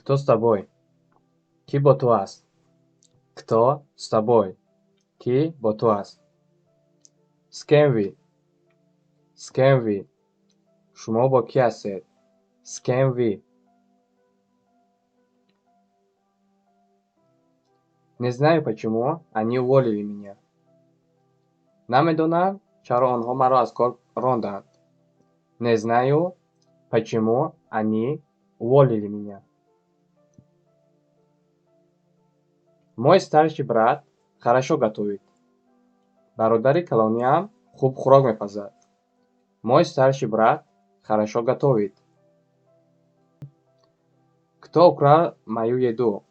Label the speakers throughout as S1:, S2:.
S1: Кто с тобой? Ки бо ту аст? Кто с тобой? Ки бо ту аст? С кем вы? С кем вы? Шумо бо ки ҳастед? С кем вы? Не знаю, почему они уволили меня. Намедонам, чаро онҳо маро аз кор ронданд. Не знаю, почему они уволили меня. Мой старший брат хорошо готовит. Бародари калониам хуб хӯрок мепазад. Мой старший брат хорошо готовит. Кто украл мою еду?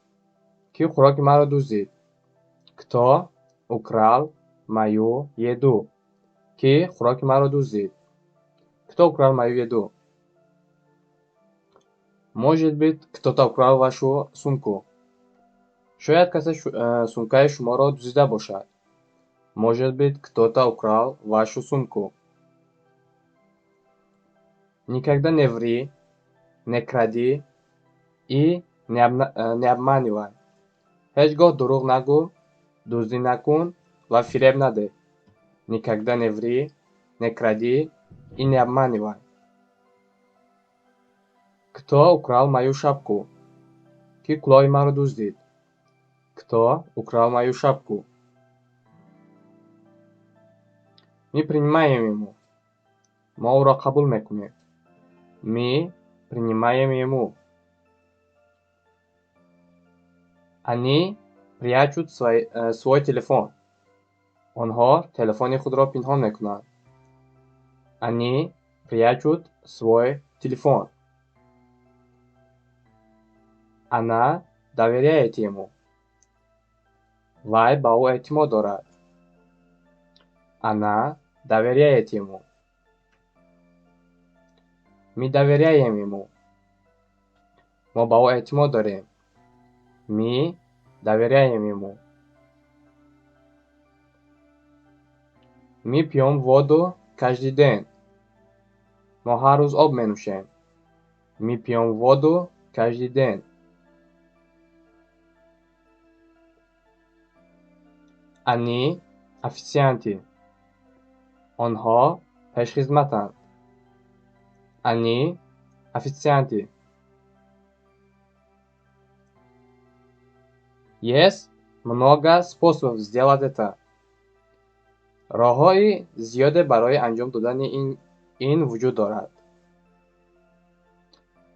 S1: Ки хӯроки маро дуздид? Кто украл мою еду? Ки хӯроки маро дуздид? Кто украл мою еду? Может быть, кто-то украл вашу сумку. Шояд касе сумкаи шуморо дуздида бошад. Может быть, кто-то украл вашу сумку. Никогда не ври, не кради и не обманывай. Ҳеҷ гоҳ дурӯғ нагӯ, дуздӣ накун ва фиреб наде. Никогда не ври, не кради и не обманывай. Кто украл мою шапку? Ки кӯлоҳи маро дуздид? Кто украл мою шапку? Мы принимаем ему. Мо ӯро қабул мекунем. Мы принимаем ему. Они прячут свой телефон. Онҳо телефони худро пинҳон мекунанд. Они прячут свой телефон. Она доверяет ему. Вай ба ӯ эътимод дорад. Она доверяет ему. Мы доверяем ему. Мо ба ӯ эътимод дорем. Мы доверяем ему. Мы пьем воду каждый день. Мо ҳар рӯз об менӯшем. Мы пьем воду каждый день. Они официанты. Онҳо пешхизматанд. Они официанты. Есть много способов сделать это. роҳҳои зиёде барои анҷом додани ин вуҷуд дорад.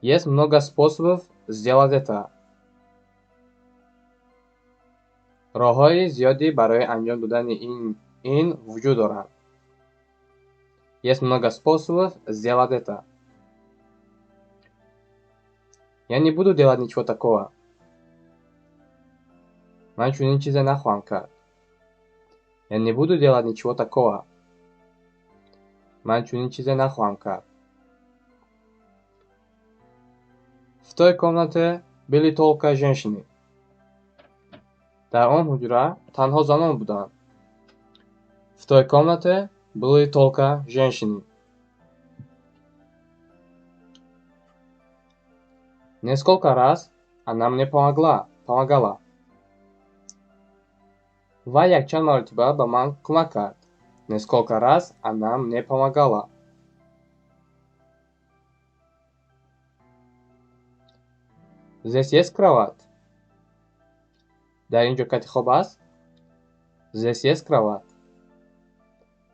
S1: Есть много способов сделать это. роҳҳои зиёде барои анҷом додани ин вуҷуд дорад. Есть много способов сделать это. Я не буду делать ничего такого. Ман чунин чизе нахоҳам кард. Я не буду делать ничего такого. Ман чунин чизе нахоҳам кард. В той комнате были только женщины. Дар он ҳуҷра танҳо занон буданд. В той комнате были только женщины. Несколько раз она мне помогала. Вай якчанд маротиба ба ман кӯмак кард. Несколько раз она мне помогала. Здесь есть кровать? Дар ин ҷо кати хоб ҳаст? Здесь есть кровать?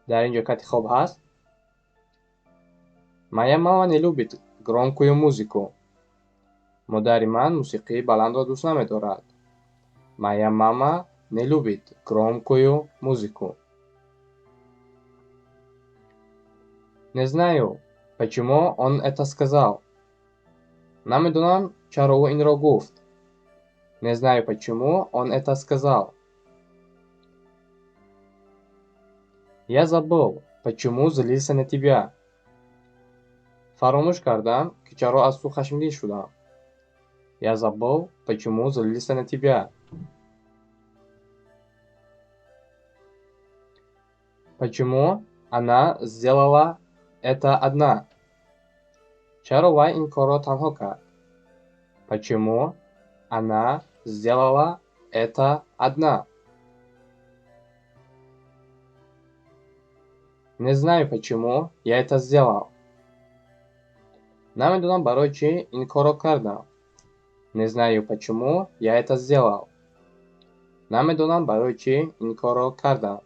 S1: Дар ин ҷо кати хоб ҳаст? Моя мама не любит громкую музыку. Модари ман мусиқии баландро дӯст намедорад. Моя мама не любит громкую музыку. Не знаю, почему он это сказал. Намедонам, чаро ӯ инро гуфт. Не знаю, почему он это сказал. Я забыл, почему злился на тебя. Фаромӯш кардам, ки чаро аз ту хашмгин шудам. Я забыл, почему злился на тебя. Почему она сделала это одна? Чаро вай ин корро танҳо кард? Почему она сделала это одна? Не знаю, почему я это сделал. نمیدونم برای چی این کارو کردم. Не знаю, почему я это сделал. نمیدونم برای چی این کارو کردم.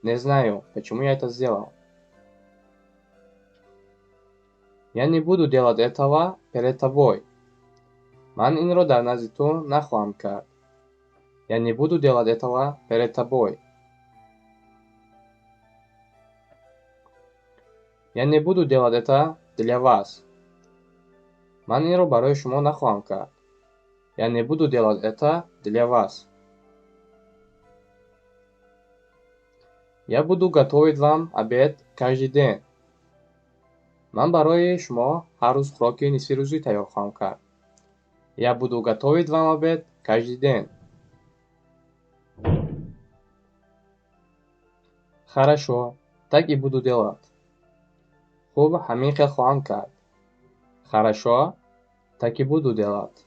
S1: Не знаю, почему я это сделал. Я не буду делать этого перед тобой. من این رو در نزد تو نخواهم کرد. Я не буду делать этого перед тобой. Я не буду делать это для вас. من این رو برای شما نخواهم کرد. Я не буду делать это для вас. Я буду готовить вам обед каждый день. من برای شما هر روز خوراک نصف روزی تیار خواهم کرد. Я буду готовить вам обед каждый день. Хорошо, так и буду делать. خوب همین خیلی خواهم کرد. Хорошо, так и буду делать.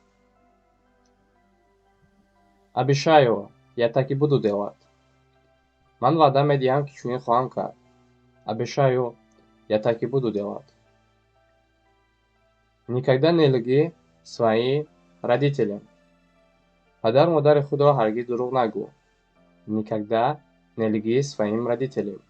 S1: Обещаю, я так и буду делать. من وعده میدهم که چنین خواهم کرد. Обещаю, я так и буду делать. Никогда не лги своим родителям. پدر مادر خود را هرگز دروغ نگو. Никогда не лги своим родителям.